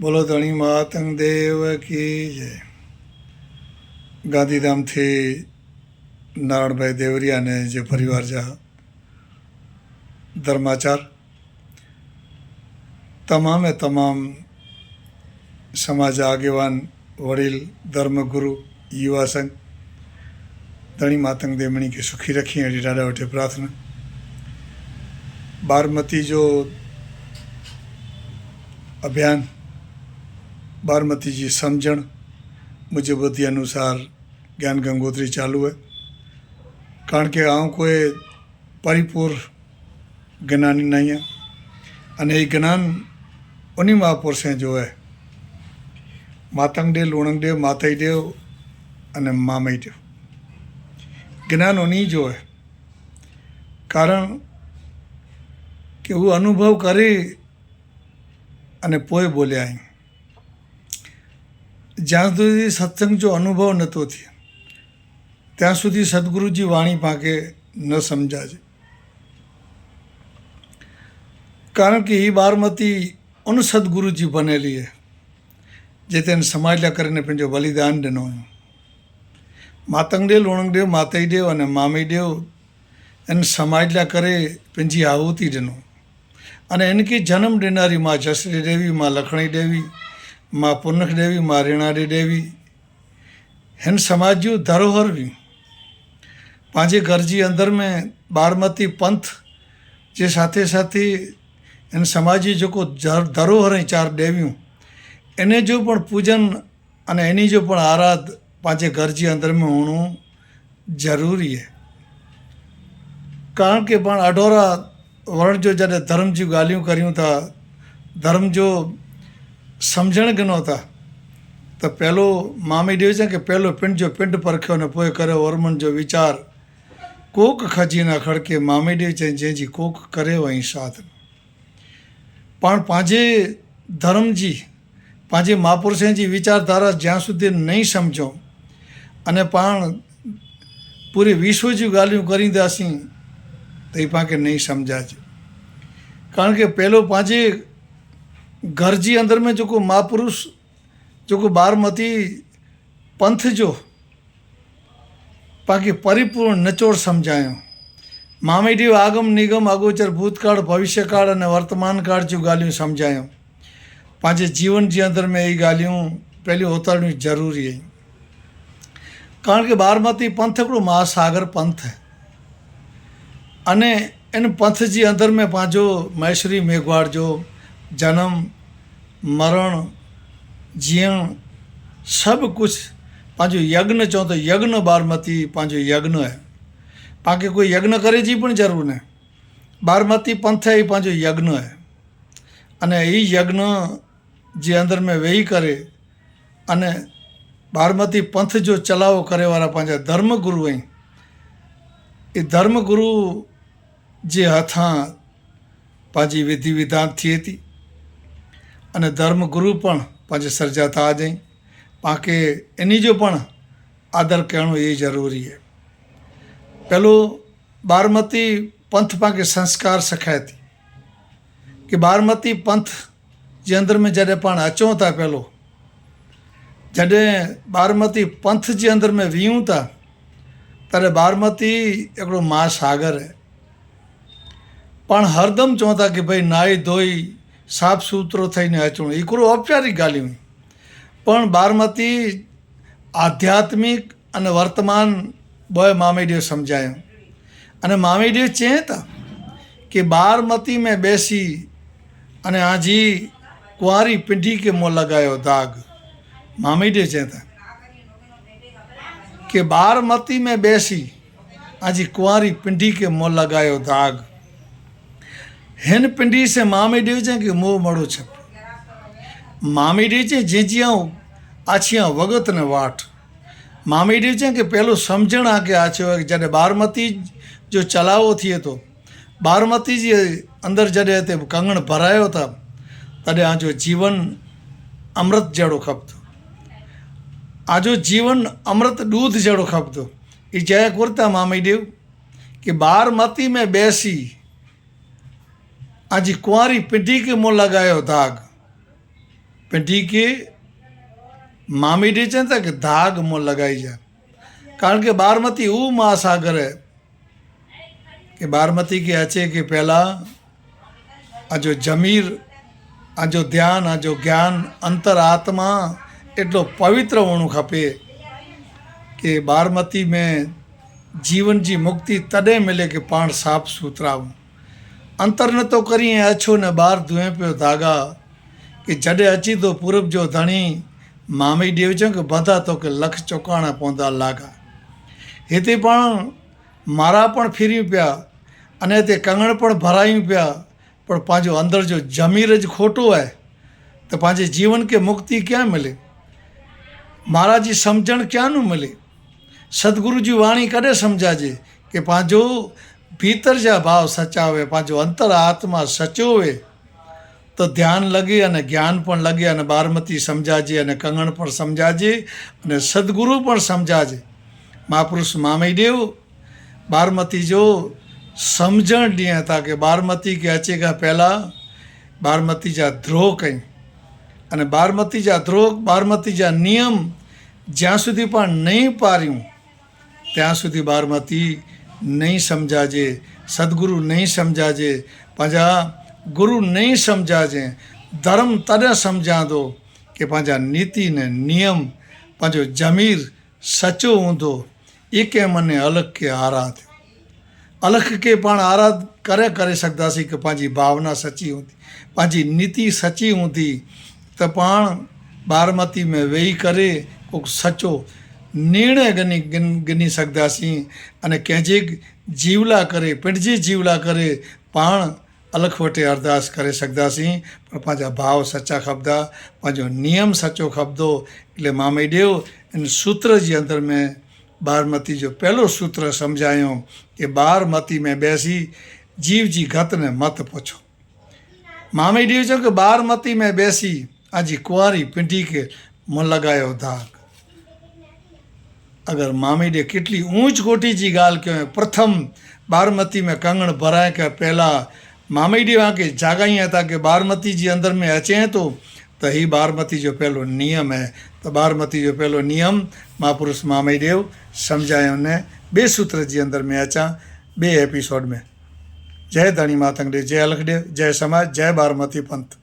બોલો ધણી મહાતંગ દેવ કી જય. ગાંધીધામથી નારાયણભાઈ દેવરિયાને જે પરિવાર જા ધર્માચાર તમામે તમામ સમાજ આગેવાન વડીલ ધર્મગुरु युवा संघ धणी मातंग देवणी के सुखी रखी अड़ी ॾाढा वठे प्रार्थना. बारमती जो अभियान बारमती जी समझण मुझे बुद्धि अनुसार ज्ञान गंगोत्री चालू है. कारण के आऊँ कोई परिपूर्ण ज्ञानी नहीं है अने ये ज्ञान उन्हीं महापुरुष से जो है मातंग देव लूणंग देव माताई देव अने मामई देव ज्ञान उन्हीं जो है. कारण कि वो अनुभव करे अने पोए बोलिया आई જ્યાં સુધી સત્સંગ જો અનુભવ નહોતો થયો ત્યાં સુધી સદગુરુજી વાણી પાકે ન સમજાજે. કારણ કે એ બારમતી उन सदगुरुजी बनेली है जे तेन समाज ला करीने पंहिंजो बलिदान ॾिनो हुयो. मातंग देव लूणंग देव माताई देव अने मामई देव इन समाज ला करे पंहिंजी आहुति ॾिनो अने इनके जन्म ॾिनारी माँ जसरी देवी माँ लखणी देवी माँ पुनख देवी माँ रेणाडी देवी हिन समाज जो धरोहर हुई. पंहिंजे घर जी अंदर में बारमती पंथ जे साथे साथे हिन समाज जी जेको धरोहर ऐं चार देवियूं इन जो पण पूजन अने इन्ही जो पण आराध पंहिंजे घर जे अंदर में हुअणो ज़रूरी है. कारण के पाण अढोरा वर्ण जो जॾहिं धर्म जी ॻाल्हियूं करियूं था धर्म जो समझण गिनो था त पहलो मामी देव चए कि पहलो पिंड जो पिंड परखियो न पोइ करियो वर्मन जो वीचार कोक खजी न खड़के मामी देव चई जंहिंजी कोक करे वहीं साथ. पाण पंहिंजे धर्म जी पंहिंजे महापुरुषनि जी वीचारधारा ज्यां सुधी नहीं सम्झूं अने पाण पूरे विश्व जी ॻाल्हियूं करींदासीं त ही पाण खे नहीं सम्झाजे. कारण के पहलो पंहिंजे घर जी अंदर में जेको महापुरुष जेको बारमती पंथ जो पाके परिपूर्ण निचोड़ सम्झायो. मामई देव आगम निगम अगोचर भूतकाल भविष्यकाल अने वर्तमान काल जूं ॻाल्हियूं सम्झायूं. पंहिंजे जीवन जे अंदर में ये ॻाल्हियूं पहलियूं उतारणियूं ज़रूरी आहिनि. कारण के बारमती पंथ हिकिड़ो महासागर पंथ है अने इन पंथ जे अंदर में पंहिंजो महेश्वरी मेघवाड़ जो जन्म मरण जीअण सभु कुझु पंहिंजो यज्ञ चऊं त यज्ञ बारमती पंहिंजो यज्ञ है. पाके कोई यज्ञ करे जी पण ज़रूर न. बारमती पंथ ही पंहिंजो यज्ञ है अने ई यज्ञ जे अंदर में वेही करे अने बारमती पंथ जो चलावो करे वारा पंहिंजा धर्मगुरु आहिनि. ए धर्मगुरु जे हथां पंहिंजी विधि विधान थिए थी अने धर्मगुरु पण पंहिंजे सर्जाता आहिनि. पाके इन जो पण आदर करणो ये ज़रूरी है. पहलो बारमती पंथ पाके संस्कार सिखाए थी कि बारमती पंथ जे अंदर में जॾहिं पाण अचूं था पहलो जॾहिं बारमती पंथ जे अंदर में वियूं था तॾहिं बारमती हिकिड़ो महासागर है. पाण हरदम चऊं था कि भाई नाई धोई साफ़ सुथरो थईने अचणो हिकिड़ो औपचारिक ॻाल्हियूं आहिनि. पण बारमती आध्यात्मिक अने वर्तमान बॉय मामी देव समझायो अने मामी देव चए था कि बारमती में बेसी अने आजी कुंवारी पिंडी के मुँह लगायो दाग. मामी देव चए था कि बारमती में बेसी आजी कुंवारी पिंडी के मुँह लगायो दाग. हिन पिंडी से मामी देव चए कि मुँह मड़ो छप. मामी देव चए जेजियां आछियां वगत ने वाट. मामी देव चए कि पहलो समझण आके आछो है कि जॾहिं बारमती जो चलावो थिए तो बारमती जे अंदर जॾहिं हिते कंगण भरायो था तॾहिं आजो जीवन अमृत जहिड़ो खपंदो. आजो जीवन अमृत दूध जहिड़ो खपंदो. ई चए कुर्ता मामी देव कि बारमती में बेसी आज कुंवारी पिंडी के मुँह लगायो दाग. पिंडी के मामी डे चवनि था कि दाग मुँह लगाई जाए, कारण के बारमती वो महासागर है कि बारमती के अचे के पहला आजो जमीर, आजो ध्यान, आजो ज्ञान, अंतर आत्मा एटलो पवित्र होणु खपे कि बारमती में जीवन जी मुक्ति तॾहिं मिले कि पाण साफ़ सुथरा हूं। अंतर न तो करी ऐं अछो न ॿार धुए पियो धागा कि जॾहिं अची तो पूरब जो धणी मामी ॾेव चऊं कि बंधा तोखे लख चौकाणा पवंदा लागा। हिते पाण मारा पण फिरियूं पिया अने हिते कंगण पण भरायूं पिया, पर पंहिंजो अंदर जो जमीर ज खोटो आहे त पंहिंजे जीवन खे मुक्ति कीअं मिले, महाराज जी सम्झणु कीअं न मिले, सतगुरु जी वाणी कॾहिं सम्झाइजे कि पंहिंजो भीतर जा भाव सचा हुए, पंहिंजो अंतर आत्मा सचो हुए तो ध्यान लगे अने ज्ञान पण लगे अने बारमती सम्झाइजे अने कंगण पण सम्झाइजे अने सदगुरु पण सम्झाइजे। महापुरुष मामेदेव बारमती जो सम्झण ॾींहं था कि बारमती के अचे खां पहिला बारमती जा द्रोह कयूं अने बारमती जा द्रोह, बारमती जा नियम ज्यां सुधी पाण नहीं पारियूं ત્યાં સુધી બારમતી નહીં સમજાજે, સદગુરુ નહીં સમજાજે, पंहिंजा गुरु नहीं समझाजे। धर्म तॾहिं सम्झांदो कि पंहिंजा नीति ने नियम, पंहिंजो जमीर सचो हूंदो। एके मने अलख खे आराध, अलख खे पाण आराध करे सघंदासीं कि पंहिंजी भावना सची हूंदी, पंहिंजी नीति सची हूंदी त पाण बारमती में वेही करे को सचो निर्णय गिनी सघंदासीं अने कंहिंजे जीवला करे, पिंड जी जीवला करे पाण अलख वटि अरदास करे सघंदासीं, पर पंहिंजा भाव सचा खपंदा, पंहिंजो नियम सचो खपंदो। એટલે मामेदेव इन सूत्र जे अंदर में बारमती जो पहलो सूत्र सम्झायूं कि बारमती में बैसी जीव जी गत ने मत पुछो। मामेदेव चयो कि बारमती में बैसी आजी कुंवारी पिंडी के मुँह लगायो दाग। अगर मामेदेव केटली ऊंच कोटी जी ॻाल्हि कयो, प्रथम बारमती में कंगण भराए के पहला मामेदेव आके जागाई था कि बारमती जी अंदर में अचे तो ही बारमती जो पहलो नियम है। तो बारमती जो पहलो नियम महापुरुष मामेदेव समझायो ने बे सूत्र जी अंदर में अचा बे एपिसोड में। जय धनी मातंग देव, जय अलखदेव, जय समाज, जय बारमती पंथ।